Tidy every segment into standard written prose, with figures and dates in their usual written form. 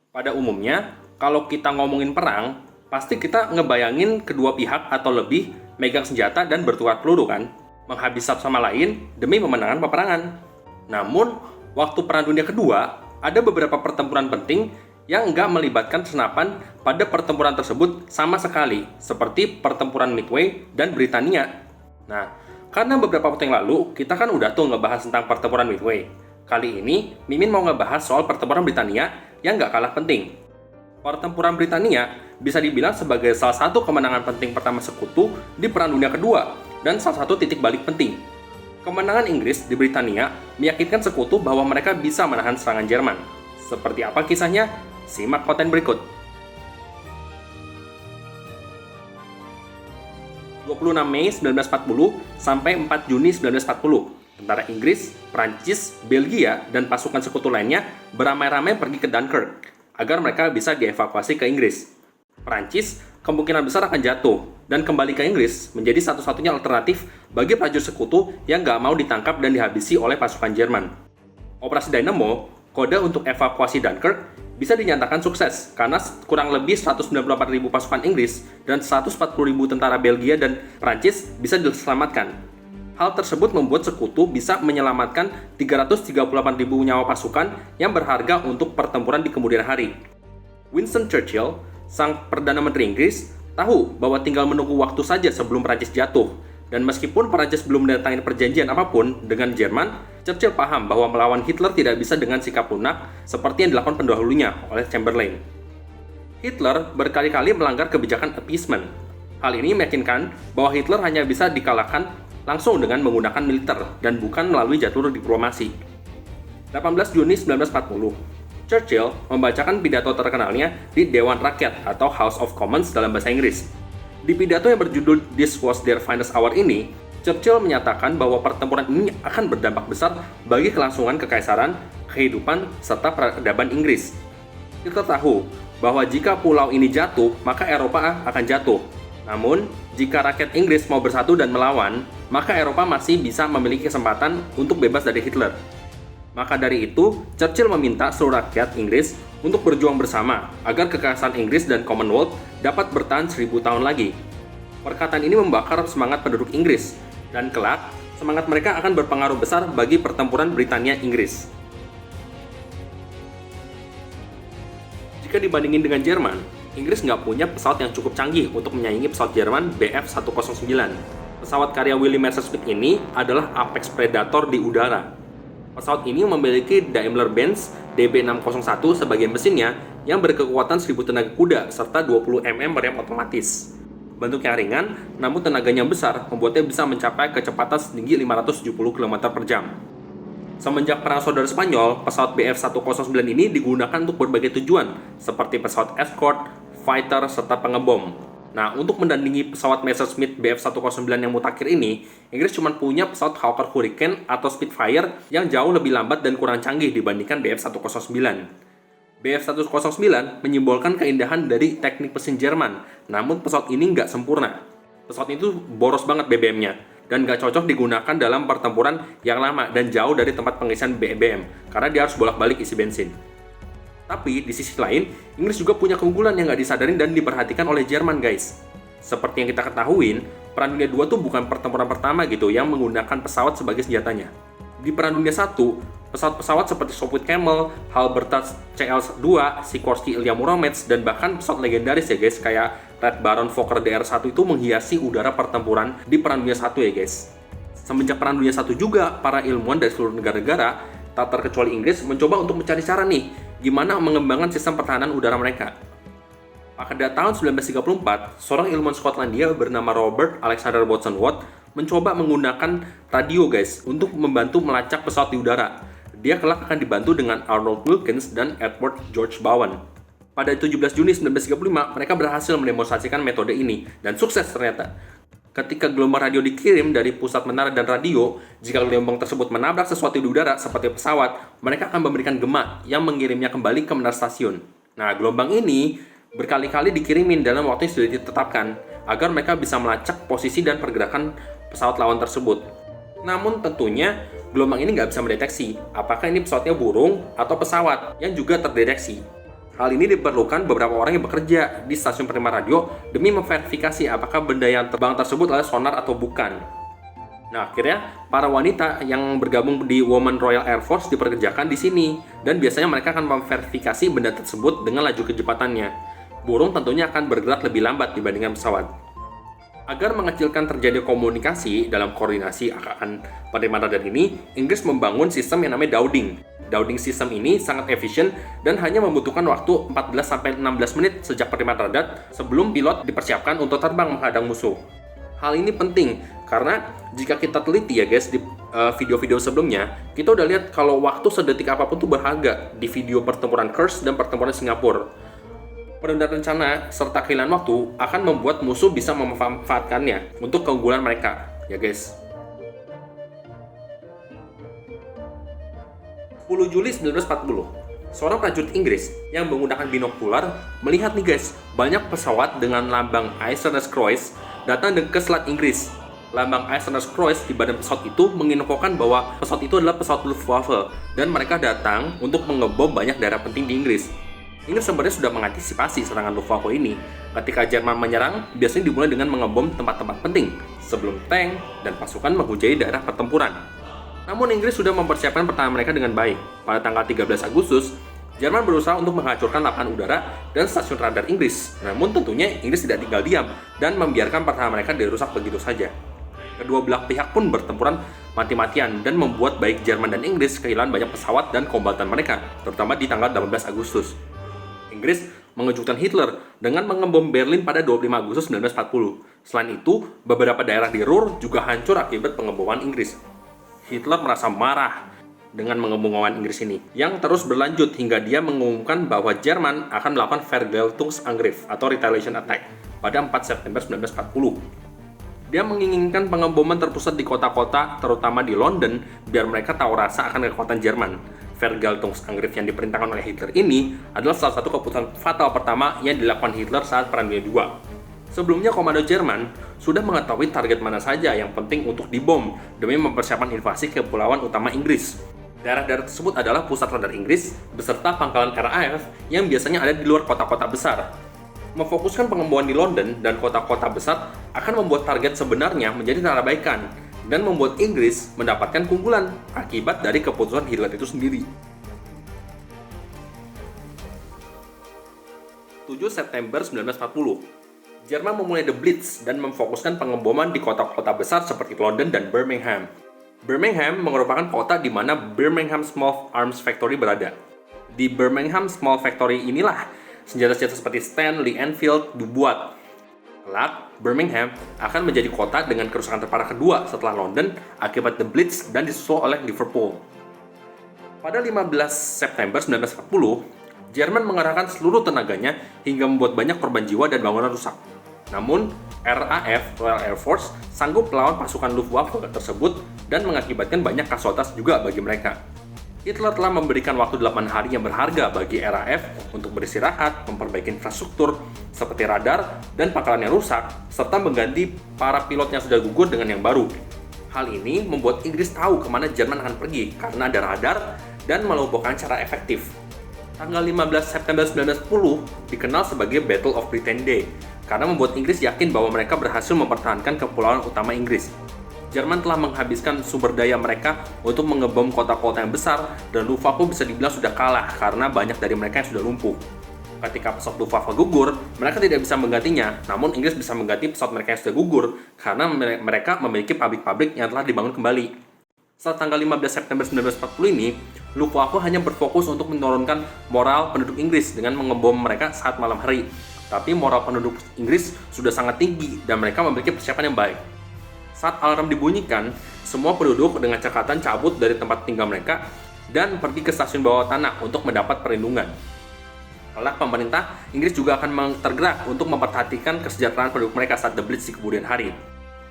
Pada umumnya, kalau kita ngomongin perang, pasti kita ngebayangin kedua pihak atau lebih megang senjata dan bertukar peluru kan, menghabisi satu sama lain demi memenangkan peperangan. Namun, waktu Perang Dunia Kedua, ada beberapa pertempuran penting yang nggak melibatkan senapan pada pertempuran tersebut sama sekali, seperti pertempuran Midway dan Britania. Nah, karena beberapa waktu yang lalu, kita kan udah tuh ngebahas tentang pertempuran Midway. Kali ini, Mimin mau ngebahas soal pertempuran Britania yang nggak kalah penting. Pertempuran Britania bisa dibilang sebagai salah satu kemenangan penting pertama sekutu di Perang Dunia Kedua dan salah satu titik balik penting. Kemenangan Inggris di Britania meyakinkan sekutu bahwa mereka bisa menahan serangan Jerman. Seperti apa kisahnya? Simak konten berikut. 26 Mei 1940 sampai 4 Juni 1940, tentara Inggris, Prancis, Belgia, dan pasukan sekutu lainnya beramai-ramai pergi ke Dunkirk agar mereka bisa dievakuasi ke Inggris. Prancis kemungkinan besar akan jatuh dan kembali ke Inggris menjadi satu-satunya alternatif bagi prajurit sekutu yang gak mau ditangkap dan dihabisi oleh pasukan Jerman. Operasi Dynamo, kode untuk evakuasi Dunkirk, bisa dinyatakan sukses karena kurang lebih 194.000 pasukan Inggris dan 140.000 tentara Belgia dan Prancis bisa diselamatkan. Hal tersebut membuat sekutu bisa menyelamatkan 338.000 nyawa pasukan yang berharga untuk pertempuran di kemudian hari. Winston Churchill, sang Perdana Menteri Inggris, tahu bahwa tinggal menunggu waktu saja sebelum Prancis jatuh. Dan meskipun Prancis belum menandatangani perjanjian apapun dengan Jerman, Churchill paham bahwa melawan Hitler tidak bisa dengan sikap lunak seperti yang dilakukan pendahulunya oleh Chamberlain. Hitler berkali-kali melanggar kebijakan appeasement. Hal ini meyakinkan bahwa Hitler hanya bisa dikalahkan langsung dengan menggunakan militer dan bukan melalui jalur diplomasi. 18 Juni 1940, Churchill membacakan pidato terkenalnya di Dewan Rakyat atau House of Commons dalam bahasa Inggris. Di pidato yang berjudul This Was Their Finest Hour ini, Churchill menyatakan bahwa pertempuran ini akan berdampak besar bagi kelangsungan kekaisaran, kehidupan, serta peradaban Inggris. Kita tahu bahwa jika pulau ini jatuh, maka Eropa akan jatuh. Namun, jika rakyat Inggris mau bersatu dan melawan, maka Eropa masih bisa memiliki kesempatan untuk bebas dari Hitler. Maka dari itu, Churchill meminta seluruh rakyat Inggris untuk berjuang bersama agar kekaisaran Inggris dan Commonwealth dapat bertahan 1000 tahun lagi. Perkataan ini membakar semangat penduduk Inggris, dan kelak, semangat mereka akan berpengaruh besar bagi pertempuran Britania-Inggris. Jika dibandingin dengan Jerman, Inggris nggak punya pesawat yang cukup canggih untuk menyaingi pesawat Jerman Bf-109. Pesawat karya William Messerschmitt ini adalah apex predator di udara. Pesawat ini memiliki Daimler-Benz DB601 sebagai mesinnya yang berkekuatan 1000 tenaga kuda serta 20 mm rem otomatis. Bentuknya ringan, namun tenaganya besar membuatnya bisa mencapai kecepatan setinggi 570 km per jam. Semenjak Perang Saudara Spanyol, pesawat Bf-109 ini digunakan untuk berbagai tujuan, seperti pesawat escort, fighter, serta pengebom. Nah, untuk mendandingi pesawat Messerschmitt Bf-109 yang mutakhir ini, Inggris cuma punya pesawat Hawker Hurricane atau Spitfire yang jauh lebih lambat dan kurang canggih dibandingkan Bf-109. Bf-109 menyimbolkan keindahan dari teknik mesin Jerman, namun pesawat ini nggak sempurna. Pesawat itu boros banget BBM-nya, dan nggak cocok digunakan dalam pertempuran yang lama dan jauh dari tempat pengisian BBM, karena dia harus bolak-balik isi bensin. Tapi, di sisi lain, Inggris juga punya keunggulan yang nggak disadarin dan diperhatikan oleh Jerman, guys. Seperti yang kita ketahuin, Perang Dunia II tuh bukan pertempuran pertama gitu yang menggunakan pesawat sebagai senjatanya. Di Perang Dunia I, pesawat-pesawat seperti Sopwith Camel, Halbertas CL-2, Sikorsky Ilya Muromets, dan bahkan pesawat legendaris ya guys, kayak Red Baron Fokker DR-1 itu menghiasi udara pertempuran di Perang Dunia I ya guys. Semenjak Perang Dunia I juga, para ilmuwan dari seluruh negara-negara, tak terkecuali Inggris, mencoba untuk mencari cara nih, gimana mengembangkan sistem pertahanan udara mereka. Pada tahun 1934, seorang ilmuwan Skotlandia bernama Robert Alexander Watson Watt mencoba menggunakan radio guys untuk membantu melacak pesawat di udara. Dia kelak akan dibantu dengan Arnold Wilkins dan Edward George Bowen. Pada 17 Juni 1935, mereka berhasil mendemonstrasikan metode ini dan sukses ternyata. Ketika gelombang radio dikirim dari pusat menara dan radio, jika gelombang tersebut menabrak sesuatu di udara seperti pesawat, mereka akan memberikan gema yang mengirimnya kembali ke menara stasiun. Nah, gelombang ini berkali-kali dikirimin dalam waktu yang sudah ditetapkan agar mereka bisa melacak posisi dan pergerakan pesawat lawan tersebut. Namun tentunya gelombang ini nggak bisa mendeteksi apakah ini pesawatnya burung atau pesawat yang juga terdeteksi. Hal ini diperlukan beberapa orang yang bekerja di stasiun penerima radio demi memverifikasi apakah benda yang terbang tersebut adalah sonar atau bukan. Nah, akhirnya para wanita yang bergabung di Women Royal Air Force diperkerjakan di sini, dan biasanya mereka akan memverifikasi benda tersebut dengan laju kecepatannya. Burung tentunya akan bergerak lebih lambat dibandingkan pesawat. Agar mengecilkan terjadi komunikasi dalam koordinasi akan penerima radar ini, Inggris membangun sistem yang namanya dowding. Dowding system ini sangat efisien dan hanya membutuhkan waktu 14-16 menit sejak penerima radar sebelum pilot dipersiapkan untuk terbang menghadang musuh. Hal ini penting karena jika kita teliti ya guys di video-video sebelumnya, kita udah lihat kalau waktu sedetik apapun tuh berharga di video pertempuran Kursk dan pertempuran Singapura. Penundaan rencana serta kehilangan waktu akan membuat musuh bisa memanfaatkannya untuk keunggulan mereka, ya guys. 10 Juli 1940, seorang prajurit Inggris yang menggunakan binokular melihat nih guys, banyak pesawat dengan lambang ISS datang ke Selat Inggris. Lambang ISS di badan pesawat itu menginfokan bahwa pesawat itu adalah pesawat Luftwaffe dan mereka datang untuk mengebom banyak daerah penting di Inggris. Inggris sebenarnya sudah mengantisipasi serangan Luftwaffe ini. Ketika Jerman menyerang, biasanya dimulai dengan mengebom tempat-tempat penting sebelum tank dan pasukan menghujani daerah pertempuran. Namun Inggris sudah mempersiapkan pertahanan mereka dengan baik. Pada tanggal 13 Agustus, Jerman berusaha untuk menghancurkan lapangan udara dan stasiun radar Inggris. Namun tentunya Inggris tidak tinggal diam dan membiarkan pertahanan mereka dirusak begitu saja. Kedua belah pihak pun bertempuran mati-matian dan membuat baik Jerman dan Inggris kehilangan banyak pesawat dan kombatan mereka, terutama di tanggal 18 Agustus. Inggris mengejutkan Hitler dengan mengebom Berlin pada 25 Agustus 1940. Selain itu, beberapa daerah di Ruhr juga hancur akibat pengeboman Inggris. Hitler merasa marah dengan mengebom Inggris ini, yang terus berlanjut hingga dia mengumumkan bahwa Jerman akan melakukan Vergeltungsangriff atau retaliation attack pada 4 September 1940. Dia menginginkan pengeboman terpusat di kota-kota, terutama di London, biar mereka tahu rasa akan kekuatan Jerman. Vergeltungsangriff yang diperintahkan oleh Hitler ini adalah salah satu keputusan fatal pertama yang dilakukan Hitler saat Perang Dunia II. Sebelumnya, komando Jerman sudah mengetahui target mana saja yang penting untuk dibom demi mempersiapkan invasi ke kepulauan utama Inggris. Daerah-daerah tersebut adalah pusat radar Inggris beserta pangkalan RAF yang biasanya ada di luar kota-kota besar. Memfokuskan pengeboman di London dan kota-kota besar akan membuat target sebenarnya menjadi terabaikan dan membuat Inggris mendapatkan keunggulan akibat dari keputusan Hitler itu sendiri. 7 September 1940, Jerman memulai The Blitz dan memfokuskan pengeboman di kota-kota besar seperti London dan Birmingham. Birmingham merupakan kota di mana Birmingham Small Arms Factory berada. Di Birmingham Small Factory inilah senjata-senjata seperti Stanley Enfield dibuat. Kelak, Birmingham akan menjadi kota dengan kerusakan terparah kedua setelah London akibat The Blitz dan disusul oleh Liverpool. Pada 15 September 1940, Jerman mengerahkan seluruh tenaganya hingga membuat banyak korban jiwa dan bangunan rusak. Namun, RAF Royal Air Force sanggup melawan pasukan Luftwaffe tersebut dan mengakibatkan banyak kasualitas juga bagi mereka. Hitler telah memberikan waktu 8 hari yang berharga bagi RAF untuk beristirahat, memperbaiki infrastruktur seperti radar dan pangkalan yang rusak, serta mengganti para pilot yang sudah gugur dengan yang baru. Hal ini membuat Inggris tahu kemana Jerman akan pergi karena ada radar dan melumpuhkan secara efektif. Tanggal 15 September 1910 dikenal sebagai Battle of Britain Day karena membuat Inggris yakin bahwa mereka berhasil mempertahankan kepulauan utama Inggris. Jerman telah menghabiskan sumber daya mereka untuk mengebom kota-kota yang besar dan Luftwaffe bisa dibilang sudah kalah karena banyak dari mereka yang sudah lumpuh. Ketika pesawat Luftwaffe gugur, mereka tidak bisa menggantinya, namun Inggris bisa mengganti pesawat mereka yang sudah gugur karena mereka memiliki pabrik-pabrik yang telah dibangun kembali. Saat tanggal 15 September 1940 ini, Luftwaffe hanya berfokus untuk menurunkan moral penduduk Inggris dengan mengebom mereka saat malam hari. Tapi moral penduduk Inggris sudah sangat tinggi dan mereka memiliki persiapan yang baik. Saat alarm dibunyikan, semua penduduk dengan cekatan cabut dari tempat tinggal mereka dan pergi ke stasiun bawah tanah untuk mendapat perlindungan. Kelak pemerintah Inggris juga akan tergerak untuk memperhatikan kesejahteraan penduduk mereka saat The Blitz di kemudian hari.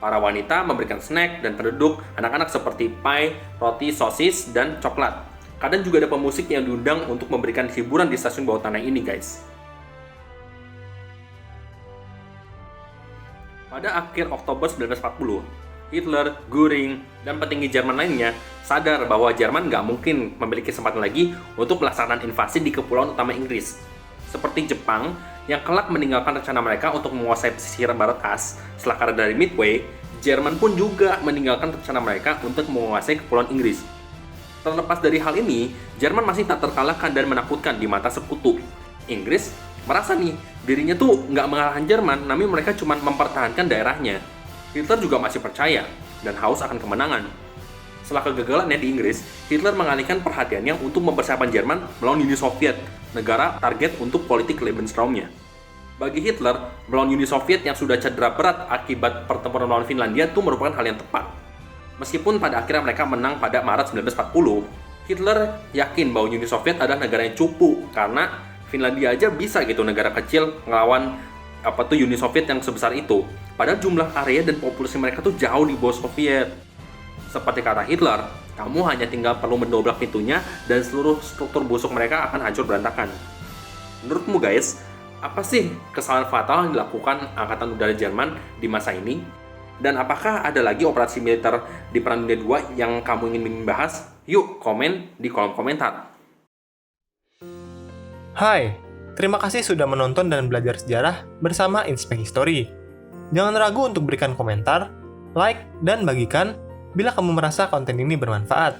Para wanita memberikan snack dan penduduk anak-anak seperti pie, roti, sosis, dan coklat. Kadang juga ada pemusik yang diundang untuk memberikan hiburan di stasiun bawah tanah ini, guys. Pada akhir Oktober 1940, Hitler, Göring, dan petinggi Jerman lainnya sadar bahwa Jerman nggak mungkin memiliki kesempatan lagi untuk melaksanakan invasi di kepulauan utama Inggris. seperti Jepang yang kelak meninggalkan rencana mereka untuk menguasai pesisir barat as setelah kalah dari Midway. Jerman pun juga meninggalkan rencana mereka untuk menguasai Kepulauan Inggris. Terlepas dari hal ini, Jerman masih tak terkalahkan dan menakutkan di mata sekutu. Inggris merasa nih, dirinya tuh nggak mengalahkan Jerman, namun mereka cuma mempertahankan daerahnya. Hitler juga masih percaya dan haus akan kemenangan. Setelah kegagalannya di Inggris, Hitler mengalihkan perhatiannya untuk mempersiapkan Jerman melawan Uni Soviet, negara target untuk politik Lebensraumnya. Bagi Hitler, melawan Uni Soviet yang sudah cedera berat akibat pertempuran melawan Finlandia itu merupakan hal yang tepat. Meskipun pada akhirnya mereka menang pada Maret 1940, Hitler yakin bahwa Uni Soviet adalah negara yang cupu karena Finlandia aja bisa gitu negara kecil ngelawan Uni Soviet yang sebesar itu. Padahal jumlah area dan populasi mereka tuh jauh di bawah Soviet. Seperti kata Hitler, kamu hanya tinggal perlu mendobrak pintunya dan seluruh struktur busuk mereka akan hancur berantakan. Menurutmu guys, apa sih kesalahan fatal yang dilakukan Angkatan Udara Jerman di masa ini? Dan apakah ada lagi operasi militer di Perang Dunia II yang kamu ingin bahas? Yuk komen di kolom komentar. Hai, terima kasih sudah menonton dan belajar sejarah bersama Inspek History. Jangan ragu untuk berikan komentar, like, dan bagikan bila kamu merasa konten ini bermanfaat.